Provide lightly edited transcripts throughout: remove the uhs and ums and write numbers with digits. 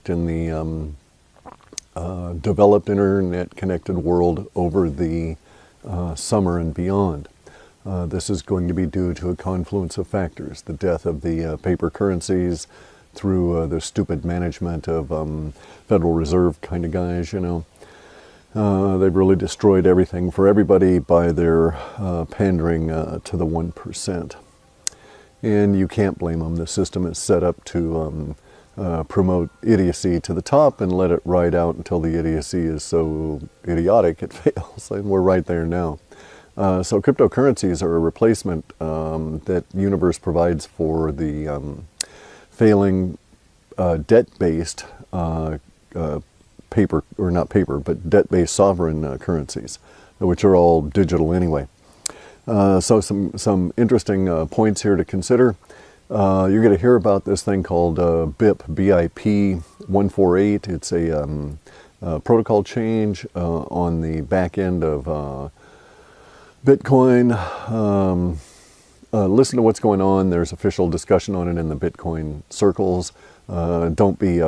impact in the developed internet-connected world over the summer and beyond. This is going to be due to a confluence of factors: the death of the paper currencies through the stupid management of Federal Reserve kind of guys, you know. They've really destroyed everything for everybody by their pandering to the 1%. And you can't blame them. The system is set up to promote idiocy to the top and let it ride out until the idiocy is so idiotic it fails. And we're right there now. So cryptocurrencies are a replacement that Universe provides for the failing debt-based paper, or not paper, but debt-based sovereign currencies, which are all digital anyway. So some interesting points here to consider. You're going to hear about this thing called BIP 148. It's a protocol change on the back end of Bitcoin. Listen to what's going on. There's official discussion on it in the Bitcoin circles. Don't be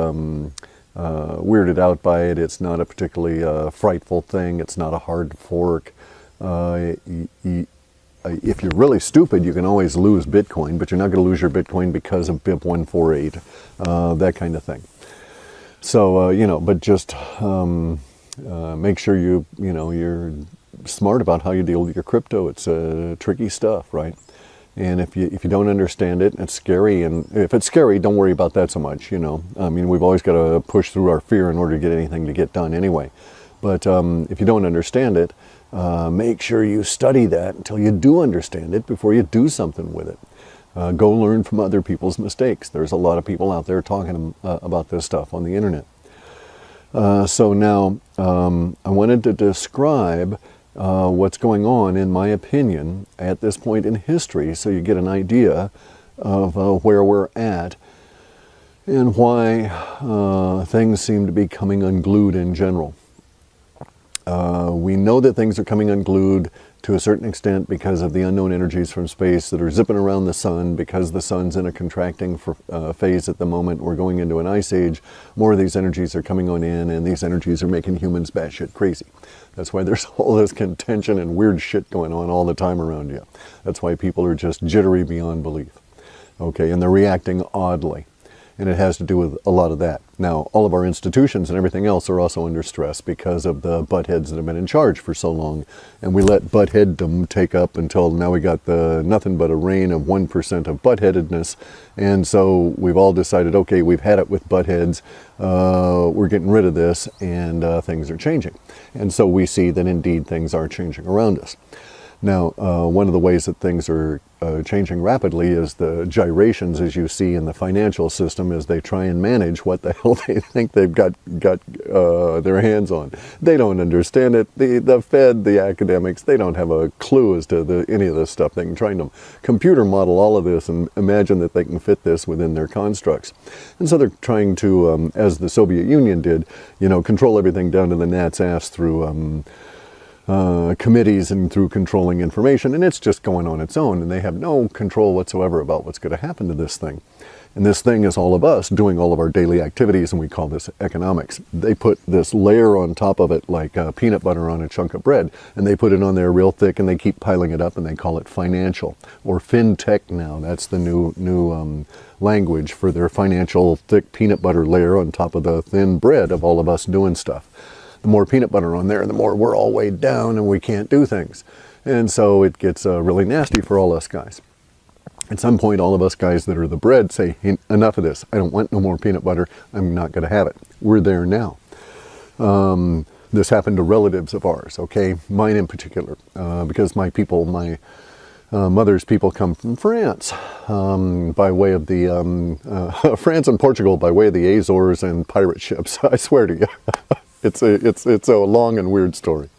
weirded out by it. It's not a particularly frightful thing. It's not a hard fork. If you're really stupid, you can always lose Bitcoin, but you're not going to lose your Bitcoin because of BIP 148, that kind of thing. So, you know, but just make sure you're smart about how you deal with your crypto. It's tricky stuff, right? And if you don't understand it, it's scary. And if it's scary, don't worry about that so much, you know. I mean, we've always got to push through our fear in order to get anything to get done anyway. But if you don't understand it, make sure you study that until you do understand it before you do something with it. Go learn from other people's mistakes. There's a lot of people out there talking about this stuff on the internet. So now I wanted to describe what's going on, in my opinion, at this point in history, so you get an idea of where we're at and why things seem to be coming unglued in general. We know that things are coming unglued to a certain extent because of the unknown energies from space that are zipping around the sun. Because the sun's in a contracting phase at the moment, we're going into an ice age. More of these energies are coming on in, and these energies are making humans batshit crazy. That's why there's all this contention and weird shit going on all the time around you. That's why people are just jittery beyond belief. Okay, and they're reacting oddly. And it has to do with a lot of that. Now, all of our institutions and everything else are also under stress because of the buttheads that have been in charge for so long. And we let buttheaddom take up until now we got the nothing but a reign of 1% of buttheadedness. And so we've all decided, okay, we've had it with buttheads. We're getting rid of this, and things are changing. And so we see that indeed things are changing around us. Now, one of the ways that things are changing rapidly is the gyrations, as you see in the financial system, as they try and manage what the hell they think they've got their hands on. They don't understand it. The Fed, the academics, they don't have a clue as to any of this stuff. They can try to computer model all of this and imagine that they can fit this within their constructs. And so they're trying to, as the Soviet Union did, you know, control everything down to the gnat's ass through committees and through controlling information, and it's just going on its own, and they have no control whatsoever about what's going to happen to this thing. And this thing is all of us doing all of our daily activities, and we call this economics. They put this layer on top of it like peanut butter on a chunk of bread, and they put it on there real thick, and they keep piling it up, and they call it financial, or fintech now. That's the new language for their financial thick peanut butter layer on top of the thin bread of all of us doing stuff. The more peanut butter on there, the more we're all weighed down and we can't do things. And so it gets really nasty for all us guys. At some point, all of us guys that are the bread say, hey, enough of this. I don't want no more peanut butter. I'm not going to have it. We're there now. This happened to relatives of ours, okay? Mine in particular, because my people, my mother's people come from France, by way of the, France and Portugal by way of the Azores and pirate ships, I swear to you. It's a long and weird story,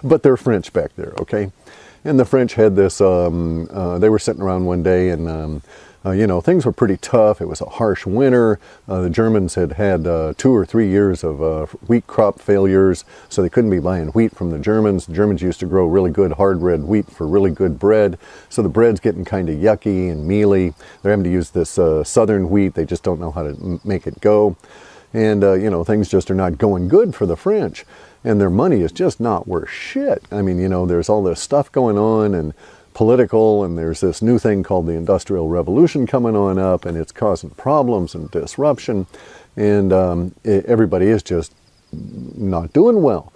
but they're French back there, okay? And the French had this, they were sitting around one day and, you know, things were pretty tough. It was a harsh winter. The Germans had had 2 or 3 years of wheat crop failures, so they couldn't be buying wheat from the Germans. The Germans used to grow really good hard red wheat for really good bread, so the bread's getting kind of yucky and mealy. They're having to use this southern wheat. They just don't know how to make it go. And, you know, things just are not going good for the French. And their money is just not worth shit. I mean, you know, there's all this stuff going on and political, and there's this new thing called the Industrial Revolution coming on up, and it's causing problems and disruption. And everybody is just not doing well.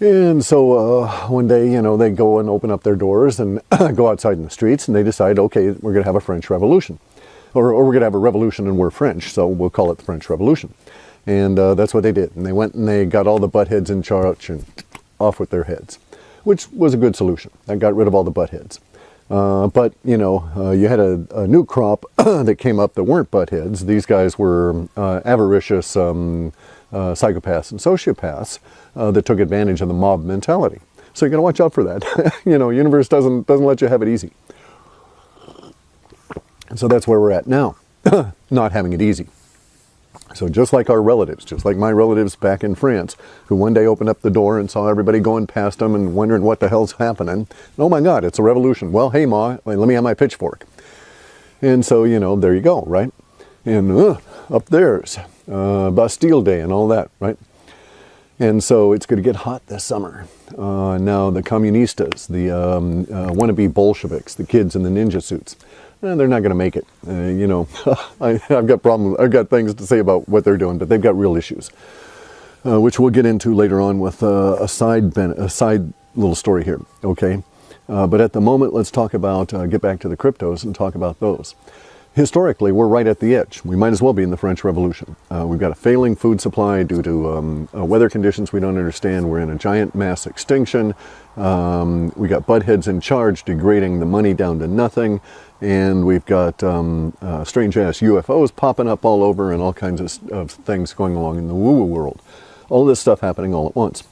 And so one day, you know, they go and open up their doors and go outside in the streets, and they decide, okay, we're going to have a French Revolution. Or we're going to have a revolution and we're French, so we'll call it the French Revolution. And that's what they did. And they went and they got all the butt heads in charge and off with their heads, which was a good solution. That got rid of all the butt heads. But, you know, you had a new crop that came up that weren't butt heads. These guys were avaricious psychopaths and sociopaths that took advantage of the mob mentality. So you got to watch out for that. You know, universe doesn't let you have it easy. And so that's where we're at now, not having it easy. So just like our relatives, just like my relatives back in France, who one day opened up the door and saw everybody going past them and wondering what the hell's happening. And, oh my God, it's a revolution. Well, hey Ma, let me have my pitchfork. And so, you know, there you go, right? And up there's Bastille Day and all that, right? And so it's going to get hot this summer. Now the communistas, the wannabe Bolsheviks, the kids in the ninja suits, they're not going to make it. You know, I've got problems. I've got things to say about what they're doing, but they've got real issues, which we'll get into later on with a side little story here. Okay, but at the moment, let's talk about get back to the cryptos and talk about those. Historically, we're right at the edge. We might as well be in the French Revolution. We've got a failing food supply due to weather conditions we don't understand. We're in a giant mass extinction. We got buttheads in charge, degrading the money down to nothing. And we've got strange-ass UFOs popping up all over and all kinds of things going along in the woo-woo world. All this stuff happening all at once.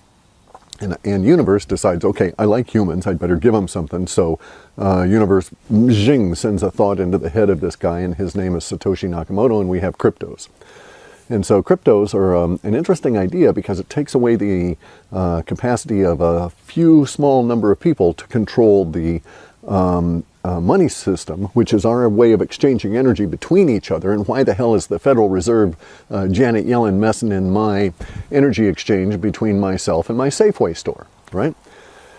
And universe decides, okay, I like humans, I'd better give them something. So universe sends a thought into the head of this guy, and his name is Satoshi Nakamoto, and we have cryptos. And so cryptos are an interesting idea because it takes away the capacity of a few small number of people to control the money system, which is our way of exchanging energy between each other. And why the hell is the Federal Reserve, Janet Yellen, messing in my energy exchange between myself and my Safeway store, right?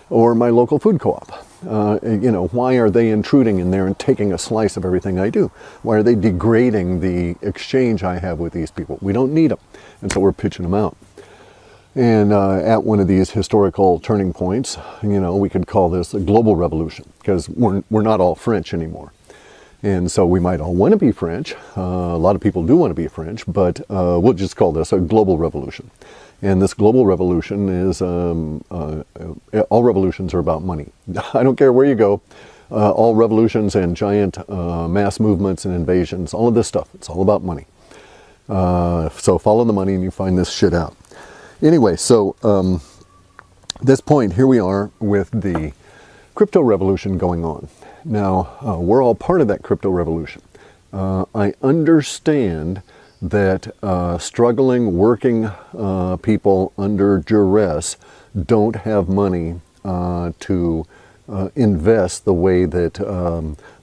Or my local food co-op? You know, why are they intruding in there and taking a slice of everything I do? Why are they degrading the exchange I have with these people? We don't need them. And so we're pitching them out. And at one of these historical turning points, you know, we could call this a global revolution, because we're not all French anymore. And so we might all want to be French. A lot of people do want to be French, but we'll just call this a global revolution. And this global revolution is, all revolutions are about money. I don't care where you go. All revolutions and giant mass movements and invasions, all of this stuff, it's all about money. So follow the money and you find this shit out. Anyway, so this point, here we are with the crypto revolution going on. Now, we're all part of that crypto revolution. I understand that struggling, working people under duress don't have money to invest the way that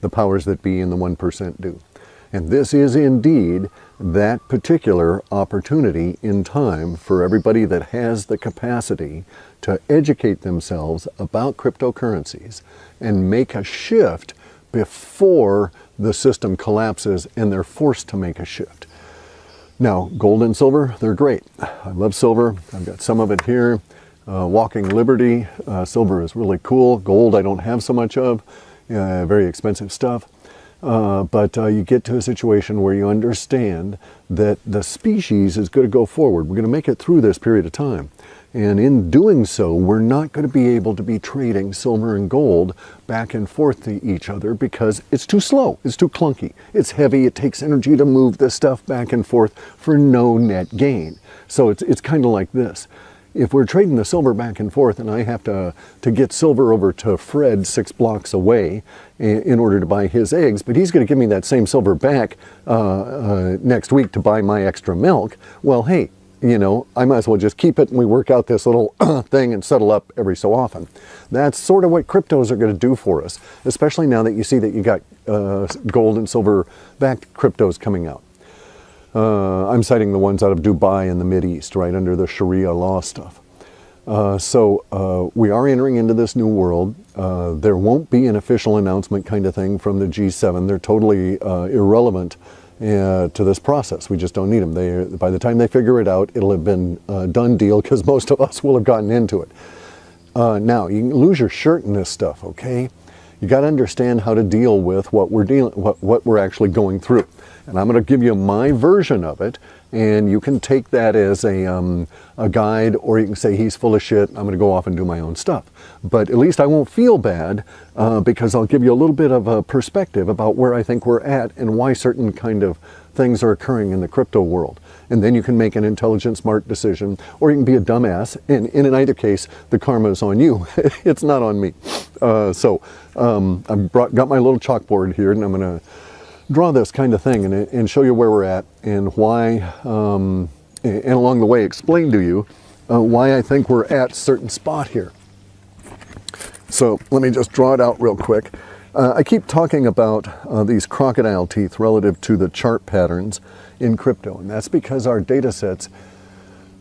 the powers that be and the 1% do. And this is indeed that particular opportunity in time for everybody that has the capacity to educate themselves about cryptocurrencies and make a shift before the system collapses and they're forced to make a shift. Now, gold and silver, they're great. I love silver. I've got some of it here. Walking Liberty, silver is really cool. Gold I don't have so much of. Very expensive stuff. But you get to a situation where you understand that the species is going to go forward. We're going to make it through this period of time. And in doing so, we're not going to be able to be trading silver and gold back and forth to each other because it's too slow, it's too clunky, it's heavy, it takes energy to move this stuff back and forth for no net gain. So it's kind of like this. If we're trading the silver back and forth and I have to get silver over to Fred 6 blocks away in order to buy his eggs, but he's going to give me that same silver back next week to buy my extra milk, well, hey, you know, I might as well just keep it and we work out this little thing and settle up every so often. That's sort of what cryptos are going to do for us, especially now that you see that you got gold and silver backed cryptos coming out. I'm citing the ones out of Dubai and the Mideast, right under the Sharia law stuff. So we are entering into this new world. There won't be an official announcement kind of thing from the G7. They're totally irrelevant to this process. We just don't need them. By the time they figure it out, it'll have been a done deal because most of us will have gotten into it. Now, you can lose your shirt in this stuff, okay? You got to understand how to deal with what we're actually going through. And I'm going to give you my version of it, and you can take that as a guide, or you can say he's full of shit, I'm going to go off and do my own stuff. But at least I won't feel bad because I'll give you a little bit of a perspective about where I think we're at and why certain kind of things are occurring in the crypto world. And then you can make an intelligent, smart decision, or you can be a dumbass, and in either case, the karma is on you. It's not on me. I've got my little chalkboard here, and I'm going to draw this kind of thing and show you where we're at and why, and along the way explain to you why I think we're at a certain spot here. So let me just draw it out real quick. I keep talking about these crocodile teeth relative to the chart patterns in crypto, and that's because our data sets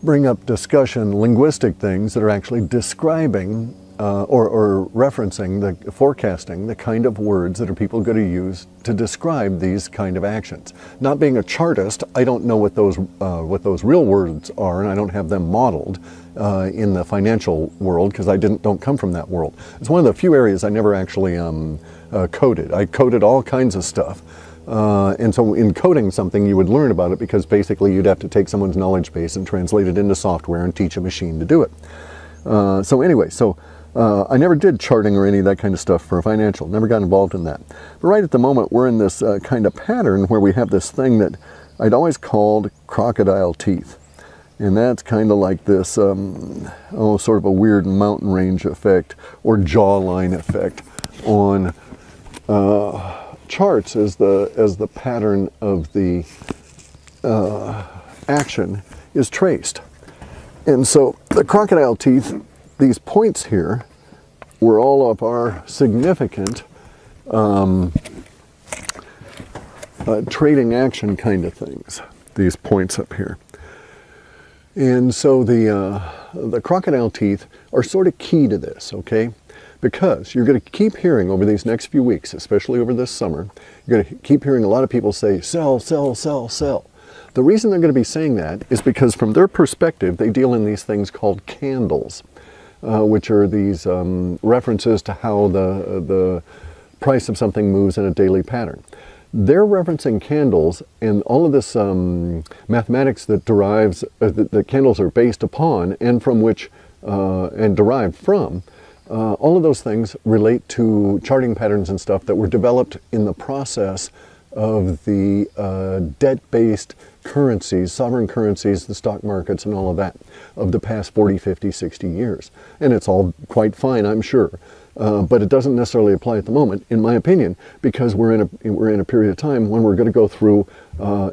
bring up discussion, linguistic things that are actually describing or referencing, forecasting the kind of words that are people going to use to describe these kind of actions. Not being a chartist, I don't know what those real words are, and I don't have them modeled in the financial world because I don't come from that world. It's one of the few areas I never actually coded. I coded all kinds of stuff. And so in coding something, you would learn about it because basically you'd have to take someone's knowledge base and translate it into software and teach a machine to do it. So anyway, I never did charting or any of that kind of stuff for financial, never got involved in that. But right at the moment, we're in this kind of pattern where we have this thing that I'd always called crocodile teeth. And that's kind of like this, sort of a weird mountain range effect or jawline effect on charts as the pattern of the action is traced. And so the crocodile teeth, these points here, were all of our significant trading action kind of things, these points up here. And so the crocodile teeth are sort of key to this, okay? Because you're going to keep hearing over these next few weeks, especially over this summer, you're going to keep hearing a lot of people say, sell, sell, sell, sell. The reason they're going to be saying that is because from their perspective, they deal in these things called candles, which are these references to how the price of something moves in a daily pattern. They're referencing candles, and all of this mathematics that derives, that candles are based upon and from which, and derived from, all of those things relate to charting patterns and stuff that were developed in the process of the debt-based currencies, sovereign currencies, the stock markets and all of that of the past 40, 50, 60 years. And it's all quite fine, I'm sure. But it doesn't necessarily apply at the moment, in my opinion, because we're in a period of time when we're going to go through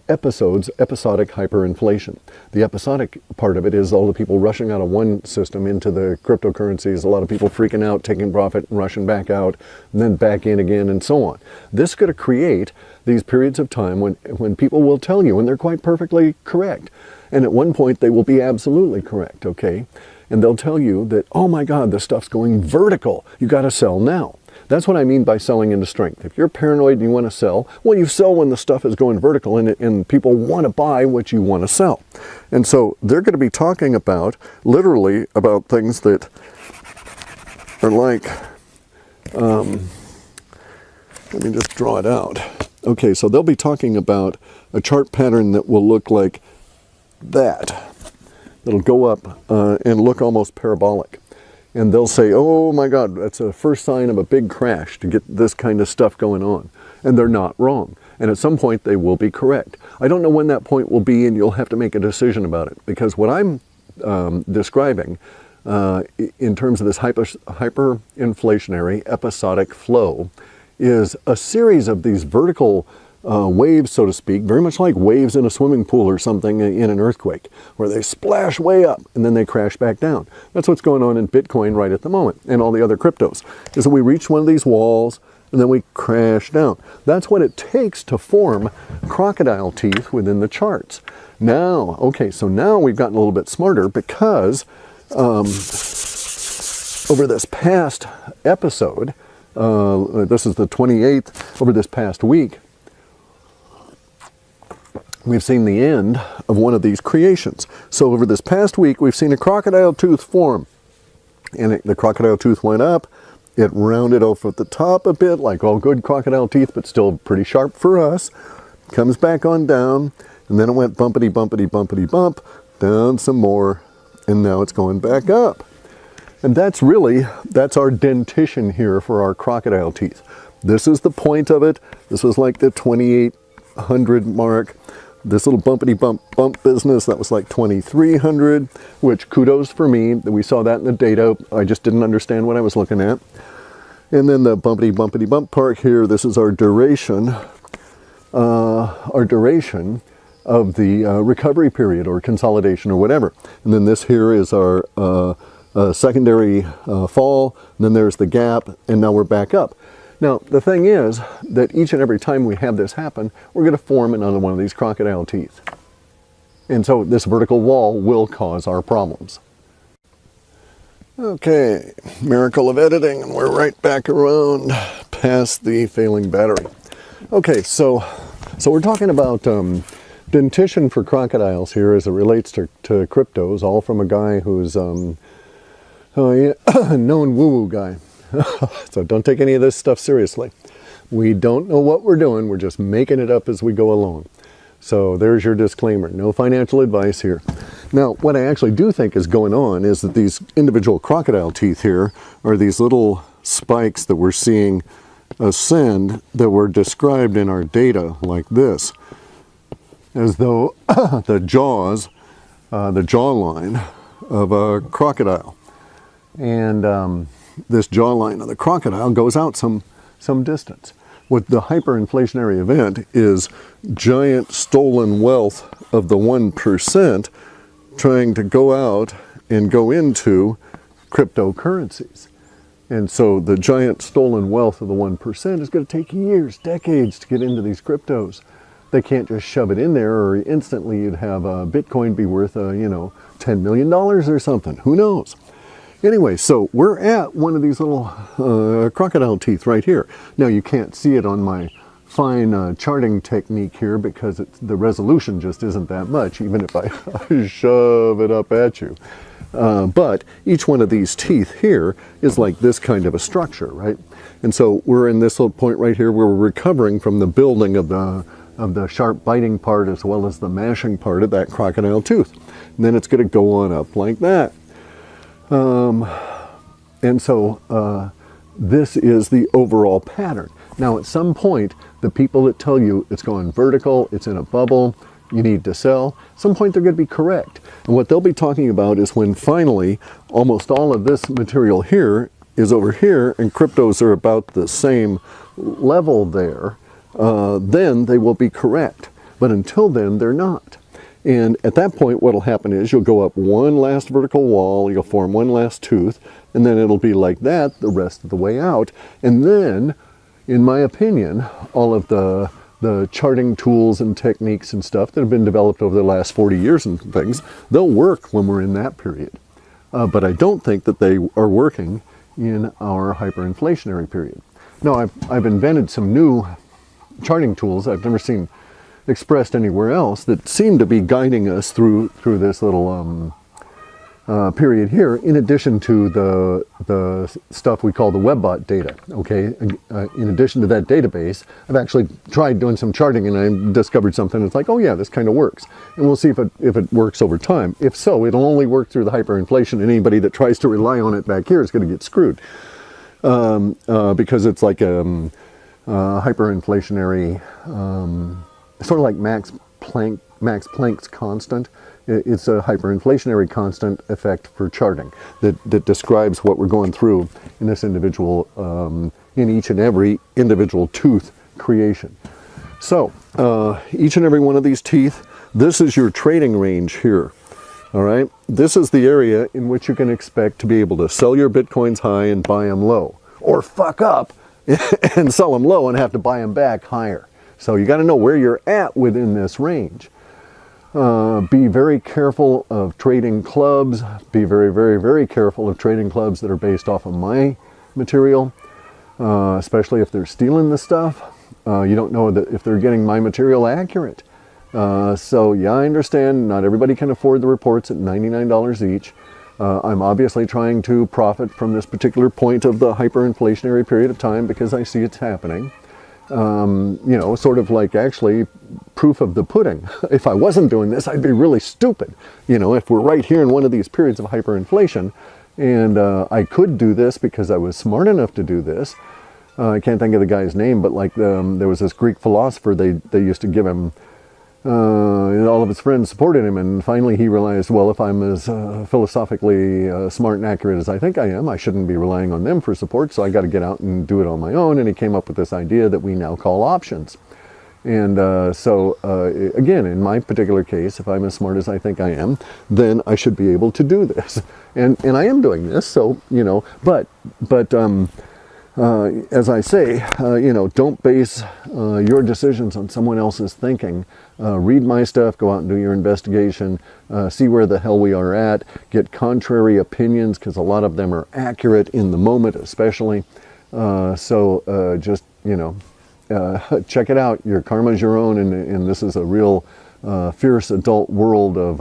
episodic hyperinflation. The episodic part of it is all the people rushing out of one system into the cryptocurrencies, a lot of people freaking out, taking profit and rushing back out, and then back in again, and so on. This is going to create these periods of time when people will tell you, and they're quite perfectly correct, and at one point they will be absolutely correct, okay? And they'll tell you that, oh my God, this stuff's going vertical. You got to sell now. That's what I mean by selling into strength. If you're paranoid and you want to sell, well, you sell when the stuff is going vertical and people want to buy what you want to sell. And so they're going to be talking about, literally, about things that are like, let me just draw it out. Okay, so they'll be talking about a chart pattern that will look like that. It'll go up and look almost parabolic. And they'll say, oh my God, that's a first sign of a big crash to get this kind of stuff going on. And they're not wrong. And at some point they will be correct. I don't know when that point will be, and you'll have to make a decision about it. Because what I'm describing in terms of this hyperinflationary episodic flow is a series of these vertical waves, so to speak, very much like waves in a swimming pool or something in an earthquake, where they splash way up and then they crash back down. That's what's going on in Bitcoin right at the moment and all the other cryptos, is that we reach one of these walls and then we crash down. That's what it takes to form crocodile teeth within the charts. Now, okay, so now we've gotten a little bit smarter because over this past episode, this is the 28th, over this past week, we've seen the end of one of these creations. So over this past week, we've seen a crocodile tooth form. And the crocodile tooth went up. It rounded off at the top a bit, like all good crocodile teeth, but still pretty sharp for us. Comes back on down, and then it went bumpity, bumpity, bumpity, bump, down some more, and now it's going back up. And that's our dentition here for our crocodile teeth. This is the point of it. This was like the 2800 mark. This little bumpity bump business, that was like 2300, which kudos for me. We saw that in the data. I just didn't understand what I was looking at. And then the bumpity bump part here, this is our duration of the recovery period or consolidation or whatever. And then this here is our secondary fall, and then there's the gap, and now we're back up. Now, the thing is that each and every time we have this happen, we're going to form another one of these crocodile teeth. And so this vertical wall will cause our problems. Okay, miracle of editing, and we're right back around past the failing battery. Okay, so we're talking about dentition for crocodiles here as it relates to cryptos, all from a guy who's known woo-woo guy. So don't take any of this stuff seriously. We don't know what we're doing. We're just making it up as we go along. So there's your disclaimer. No financial advice here. Now, what I actually do think is going on is that these individual crocodile teeth here are these little spikes that we're seeing ascend that were described in our data like this, as though the jaws, the jawline of a crocodile. And this jawline of the crocodile goes out some distance. What the hyperinflationary event is giant stolen wealth of the 1% trying to go out and go into cryptocurrencies. And so the giant stolen wealth of the 1% is going to take years, decades to get into these cryptos. They can't just shove it in there, or instantly you'd have Bitcoin be worth, $10 million or something. Who knows? Anyway, so we're at one of these little crocodile teeth right here. Now you can't see it on my fine charting technique here because the resolution just isn't that much, even if I shove it up at you. But each one of these teeth here is like this kind of a structure, right? And so we're in this little point right here where we're recovering from the building of the sharp biting part as well as the mashing part of that crocodile tooth. And then it's going to go on up like that. And so this is the overall pattern. Now at some point, the people that tell you it's going vertical, it's in a bubble, you need to sell, at some point they're going to be correct. And what they'll be talking about is when finally almost all of this material here is over here and cryptos are about the same level there, then they will be correct. But until then, they're not. And at that point, what will happen is you'll go up one last vertical wall, you'll form one last tooth, and then it'll be like that the rest of the way out. And then, in my opinion, all of the charting tools and techniques and stuff that have been developed over the last 40 years and things, they'll work when we're in that period. But I don't think that they are working in our hyperinflationary period. Now, I've invented some new charting tools I've never seen expressed anywhere else that seem to be guiding us through this little period here, in addition to the stuff we call the WebBot data. Okay, in addition to that database, I've actually tried doing some charting and I discovered something that's like, oh yeah, this kind of works. And we'll see if it works over time. If so, it'll only work through the hyperinflation, and anybody that tries to rely on it back here is going to get screwed because it's like a hyperinflationary. Sort of like Max Planck's constant. It's a hyperinflationary constant effect for charting that describes what we're going through in this individual, in each and every individual tooth creation. So each and every one of these teeth, this is your trading range here. All right, this is the area in which you can expect to be able to sell your Bitcoins high and buy them low, or fuck up and sell them low and have to buy them back higher. So you got to know where you're at within this range. Be very careful of trading clubs. Be very, very, very careful of trading clubs that are based off of my material, especially if they're stealing the stuff. You don't know that if they're getting my material accurate. So yeah, I understand not everybody can afford the reports at $99 each. I'm obviously trying to profit from this particular point of the hyperinflationary period of time because I see it's happening. You know, sort of like actually proof of the pudding. If I wasn't doing this, I'd be really stupid. You know, if we're right here in one of these periods of hyperinflation, and I could do this because I was smart enough to do this. I can't think of the guy's name, but like there was this Greek philosopher, they used to give him, all of his friends supported him, and finally he realized, well, if I'm as philosophically smart and accurate as I think I am, I shouldn't be relying on them for support, so I got to get out and do it on my own, and he came up with this idea that we now call options. And again, in my particular case, if I'm as smart as I think I am, then I should be able to do this. And I am doing this, so, you know, but as I say, you know, don't base your decisions on someone else's thinking. Read my stuff, go out and do your investigation, see where the hell we are at, get contrary opinions, because a lot of them are accurate in the moment especially. Just, you know, check it out. Your karma's your own, and this is a real fierce adult world of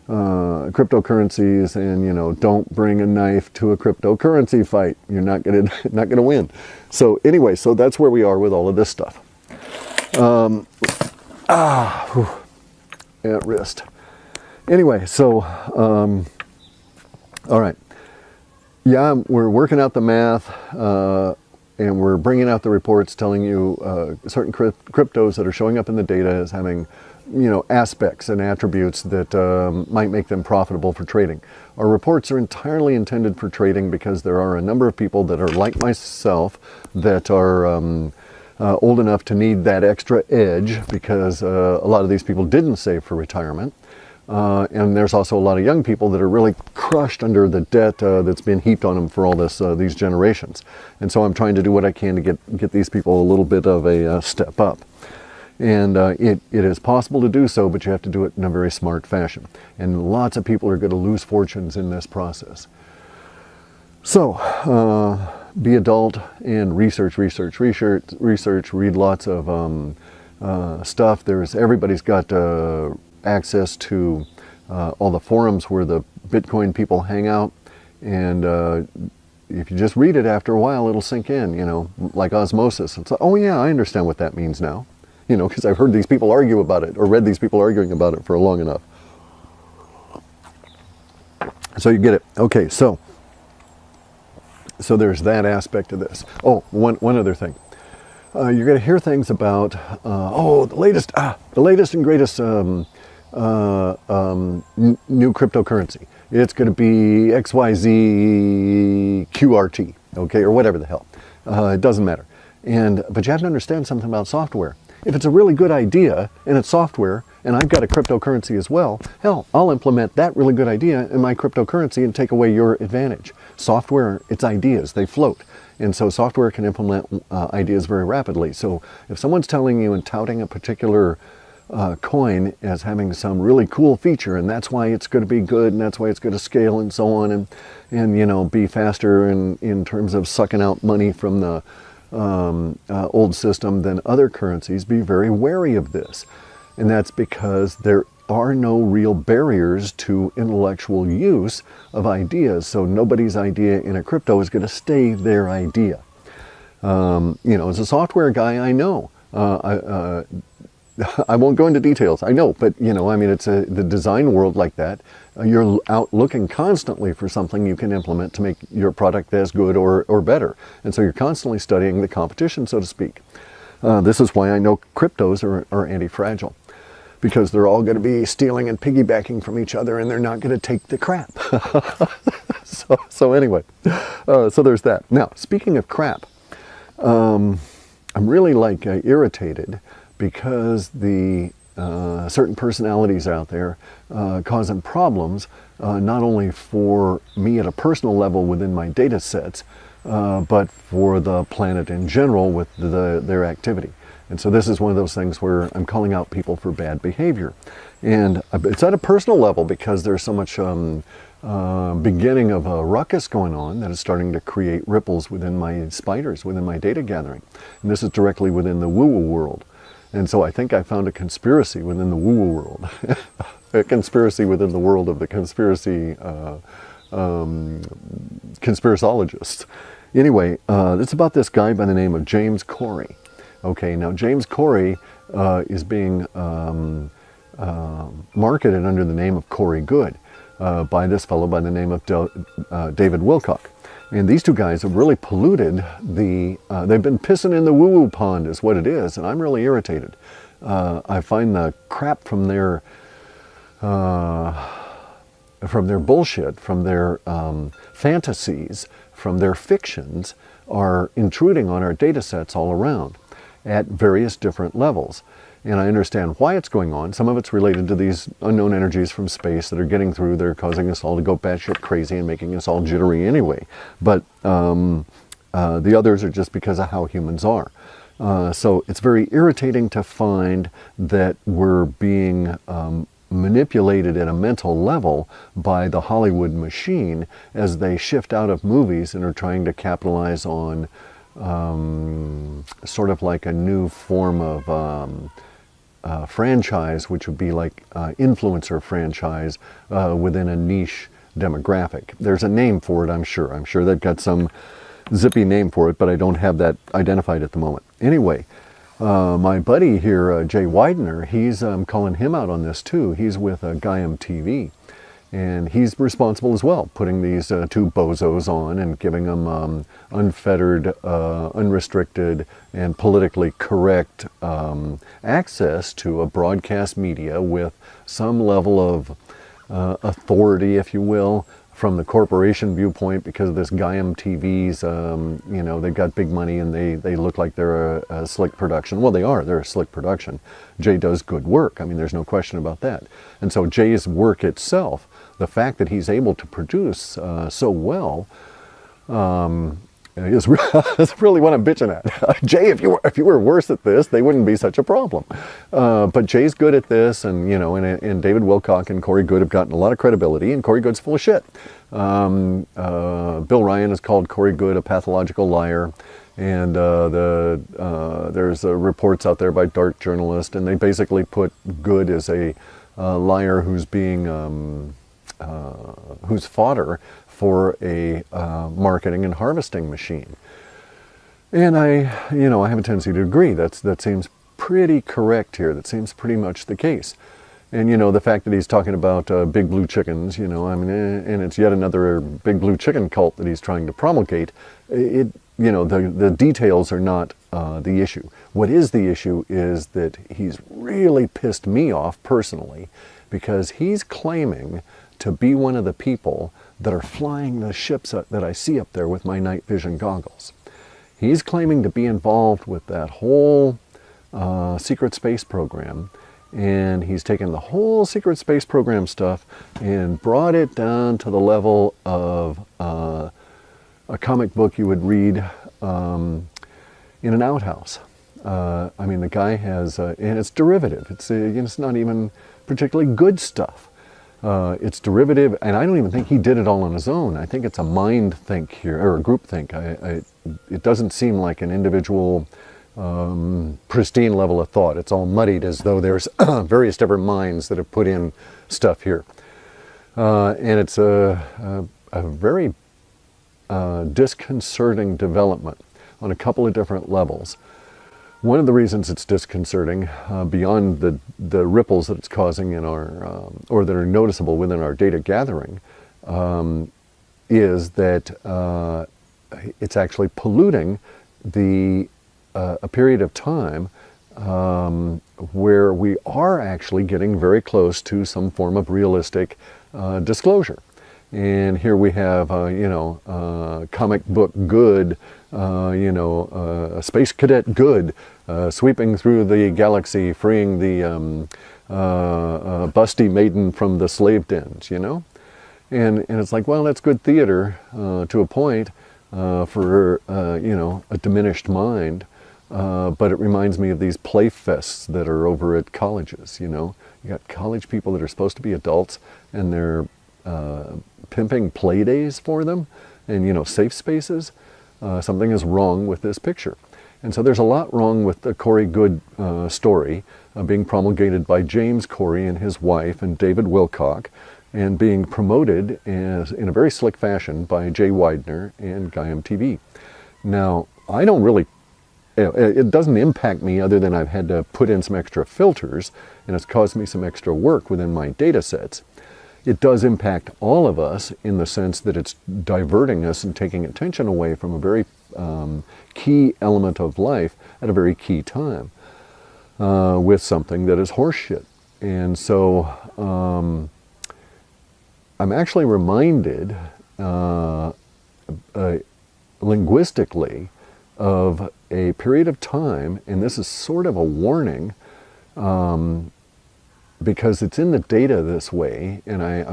cryptocurrencies, and you know, don't bring a knife to a cryptocurrency fight. You're not gonna win. So anyway, so that's where we are with all of this stuff. At wrist. Anyway, so all right, yeah, we're working out the math, and we're bringing out the reports telling you certain cryptos that are showing up in the data as having, you know, aspects and attributes that might make them profitable for trading. Our reports are entirely intended for trading because there are a number of people that are like myself that are old enough to need that extra edge because a lot of these people didn't save for retirement. And there's also a lot of young people that are really crushed under the debt that's been heaped on them for all these generations. And so I'm trying to do what I can to get these people a little bit of a step up. And it is possible to do so, but you have to do it in a very smart fashion. And lots of people are going to lose fortunes in this process. So be adult and research, read lots of stuff. Everybody's got access to all the forums where the Bitcoin people hang out, and if you just read it, after a while it'll sink in, you know, like osmosis. It's like, oh yeah, I understand what that means now, you know, because I've heard these people argue about it or read these people arguing about it for long enough. So you get it. Okay, so there's that aspect of this. Oh, one other thing. You're going to hear things about the latest and greatest new cryptocurrency. It's going to be XYZ QRT, okay, or whatever the hell. It doesn't matter. But you have to understand something about software. If it's a really good idea and it's software, and I've got a cryptocurrency as well, hell, I'll implement that really good idea in my cryptocurrency and take away your advantage. Software, it's ideas, they float. And so software can implement ideas very rapidly. So if someone's telling you and touting a particular coin as having some really cool feature, and that's why it's going to be good, and that's why it's going to scale and so on, and you know, be faster in terms of sucking out money from the old system than other currencies, be very wary of this. And that's because there are no real barriers to intellectual use of ideas. So nobody's idea in a crypto is going to stay their idea. You know, as a software guy, I know. I won't go into details, I know, but you know, I mean, it's the design world like that. You're out looking constantly for something you can implement to make your product as good or better. And so you're constantly studying the competition, so to speak. This is why I know cryptos are anti-fragile, because they're all going to be stealing and piggybacking from each other, and they're not going to take the crap. So anyway, so there's that. Now, speaking of crap, I'm really irritated because the certain personalities out there causing problems, not only for me at a personal level within my data sets, but for the planet in general with their activity. And so this is one of those things where I'm calling out people for bad behavior. And it's at a personal level because there's so much beginning of a ruckus going on that is starting to create ripples within my spiders, within my data gathering. And this is directly within the woo-woo world. And so I think I found a conspiracy within the woo-woo world. A conspiracy within the world of the conspiracy conspiracologists. Anyway, it's about this guy by the name of James Corey. Okay, now James Corey is being marketed under the name of Corey Good by this fellow by the name of David Wilcock. And these two guys have really polluted the, they've been pissing in the woo-woo pond is what it is, and I'm really irritated. I find the crap from their bullshit, from their fantasies, from their fictions, are intruding on our data sets all around at various different levels. And I understand why it's going on. Some of it's related to these unknown energies from space that are getting through. They're causing us all to go batshit crazy and making us all jittery anyway. But the others are just because of how humans are. So it's very irritating to find that we're being manipulated at a mental level by the Hollywood machine as they shift out of movies and are trying to capitalize on sort of like a new form of franchise, which would be like influencer franchise within a niche demographic. There's a name for it, I'm sure. I'm sure they've got some zippy name for it, but I don't have that identified at the moment. Anyway, my buddy here, Jay Widener, he's calling him out on this too. He's with Gaiam TV. And he's responsible as well, putting these two bozos on and giving them unfettered, unrestricted, and politically correct access to a broadcast media with some level of authority, if you will, from the corporation viewpoint, because of this Gaiam TV's, you know, they've got big money and they look like they're a slick production. Well, they are. They're a slick production. Jay does good work. I mean, there's no question about that. And so Jay's work itself, the fact that he's able to produce so well is really what I'm bitching at. Jay, if you were worse at this, they wouldn't be such a problem. But Jay's good at this, and you know, and David Wilcock and Corey Good have gotten a lot of credibility, and Corey Good's full of shit. Bill Ryan has called Corey Good a pathological liar, and there's reports out there by dark journalists, and they basically put Good as a liar who's being who's fodder for a marketing and harvesting machine. And I have a tendency to agree. That seems pretty correct here. That seems pretty much the case. And you know, the fact that he's talking about big blue chickens, you know, I mean, and it's yet another big blue chicken cult that he's trying to promulgate. You know, the details are not the issue. What is the issue is that he's really pissed me off personally, because he's claiming to be one of the people that are flying the ships that I see up there with my night vision goggles. He's claiming to be involved with that whole secret space program, and he's taken the whole secret space program stuff and brought it down to the level of a comic book you would read in an outhouse. I mean, the guy has, and it's derivative. It's not even particularly good stuff. It's derivative, and I don't even think he did it all on his own. I think it's a mind think here, or a group think. It doesn't seem like an individual pristine level of thought. It's all muddied as though there's various different minds that have put in stuff here. And it's a very disconcerting development on a couple of different levels. One of the reasons it's disconcerting, beyond the ripples that it's causing in our, or that are noticeable within our data gathering, is that it's actually polluting a period of time where we are actually getting very close to some form of realistic disclosure. And here we have, comic book Good, a space cadet Good, sweeping through the galaxy, freeing the busty maiden from the slave dens, you know? And it's like, well, that's good theater to a point, for you know, a diminished mind. But it reminds me of these play fests that are over at colleges. You know, you got college people that are supposed to be adults, and they're pimping play days for them, and, you know, safe spaces. Something is wrong with this picture. And so there's a lot wrong with the Corey Goode story being promulgated by James Corey and his wife and David Wilcock, and being promoted as, in a very slick fashion, by Jay Weidner and Guy MTV. Now, I don't really, it doesn't impact me other than I've had to put in some extra filters, and it's caused me some extra work within my data sets. It does impact all of us in the sense that it's diverting us and taking attention away from a very key element of life at a very key time with something that is horseshit. And so I'm actually reminded linguistically of a period of time, and this is sort of a warning, because it's in the data this way, and I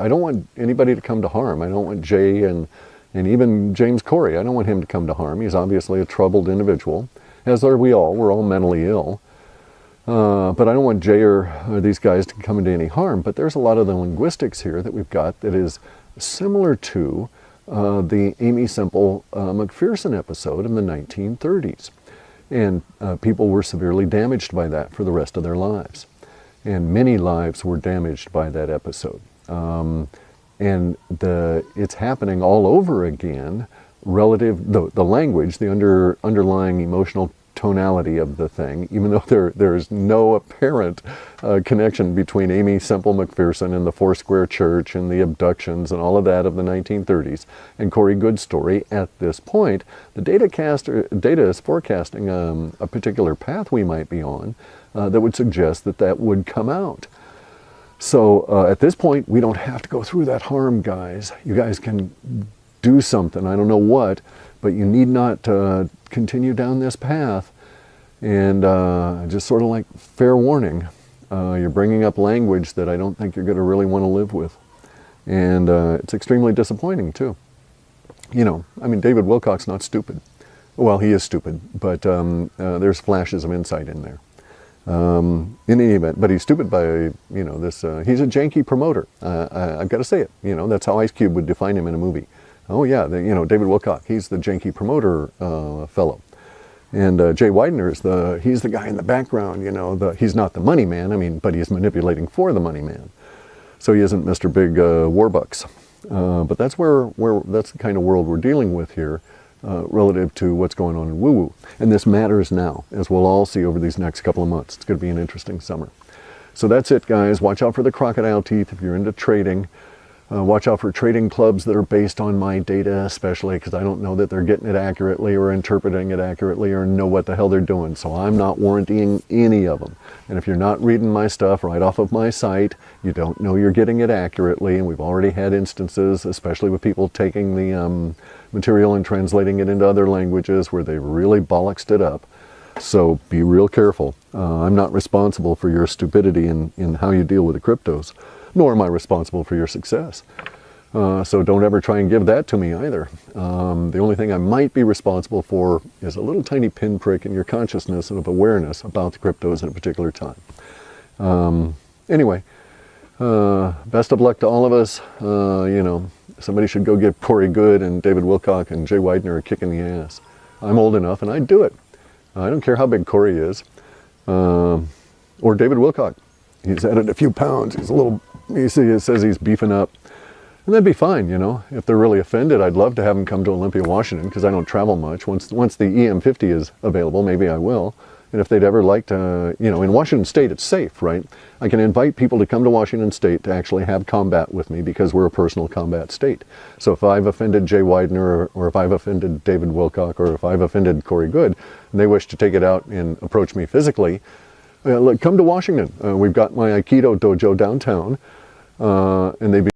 don't want anybody to come to harm. I don't want Jay and even James Corey, I don't want him to come to harm. He's obviously a troubled individual, as are we all. We're all mentally ill. But I don't want Jay or these guys to come into any harm. But there's a lot of the linguistics here that we've got that is similar to the Aimee Semple McPherson episode in the 1930s. And people were severely damaged by that for the rest of their lives. And many lives were damaged by that episode. And it's happening all over again relative, the language, the underlying emotional tonality of the thing, even though there is no apparent connection between Aimee Semple McPherson and the Foursquare Church and the abductions and all of that of the 1930s and Corey Goode's story at this point. The data is forecasting a particular path we might be on that would suggest that would come out. So at this point, we don't have to go through that harm, guys. You guys can do something, I don't know what, but you need not continue down this path. And just sort of like fair warning, you're bringing up language that I don't think you're going to really want to live with. And it's extremely disappointing too. You know, I mean, David Wilcock's not stupid. Well, he is stupid, but there's flashes of insight in there. In any event, but he's stupid by, you know, this, he's a janky promoter. I've got to say it, you know, that's how Ice Cube would define him in a movie. Oh yeah, you know, David Wilcock, he's the janky promoter fellow. And Jay Weidner he's the guy in the background, you know, he's not the money man, I mean, but he's manipulating for the money man. So he isn't Mr. Big Warbucks. But that's that's the kind of world we're dealing with here. Relative to what's going on in woo-woo. And this matters now, as we'll all see over these next couple of months. It's going to be an interesting summer. So that's it, guys. Watch out for the crocodile teeth if you're into trading. Watch out for trading clubs that are based on my data, especially because I don't know that they're getting it accurately or interpreting it accurately or know what the hell they're doing. So I'm not warranting any of them. And if you're not reading my stuff right off of my site, you don't know you're getting it accurately. And we've already had instances, especially with people taking the material and translating it into other languages where they really bollocksed it up. So be real careful. I'm not responsible for your stupidity in how you deal with the cryptos, nor am I responsible for your success. So don't ever try and give that to me either. The only thing I might be responsible for is a little tiny pinprick in your consciousness of awareness about the cryptos at a particular time. Anyway, best of luck to all of us. You know, somebody should go give Corey Goode and David Wilcock and Jay Weidner a kick in the ass. I'm old enough and I'd do it. I don't care how big Corey is. Or David Wilcock. He's added a few pounds. He's a little, he says he's beefing up. And that'd be fine, you know. If they're really offended, I'd love to have them come to Olympia, Washington, because I don't travel much. Once the EM50 is available, maybe I will. And if they'd ever like to, you know, in Washington State, it's safe, right? I can invite people to come to Washington State to actually have combat with me because we're a personal combat state. So if I've offended Jay Weidner or if I've offended David Wilcock or if I've offended Corey Goode and they wish to take it out and approach me physically, come to Washington. We've got my Aikido dojo downtown and they'd be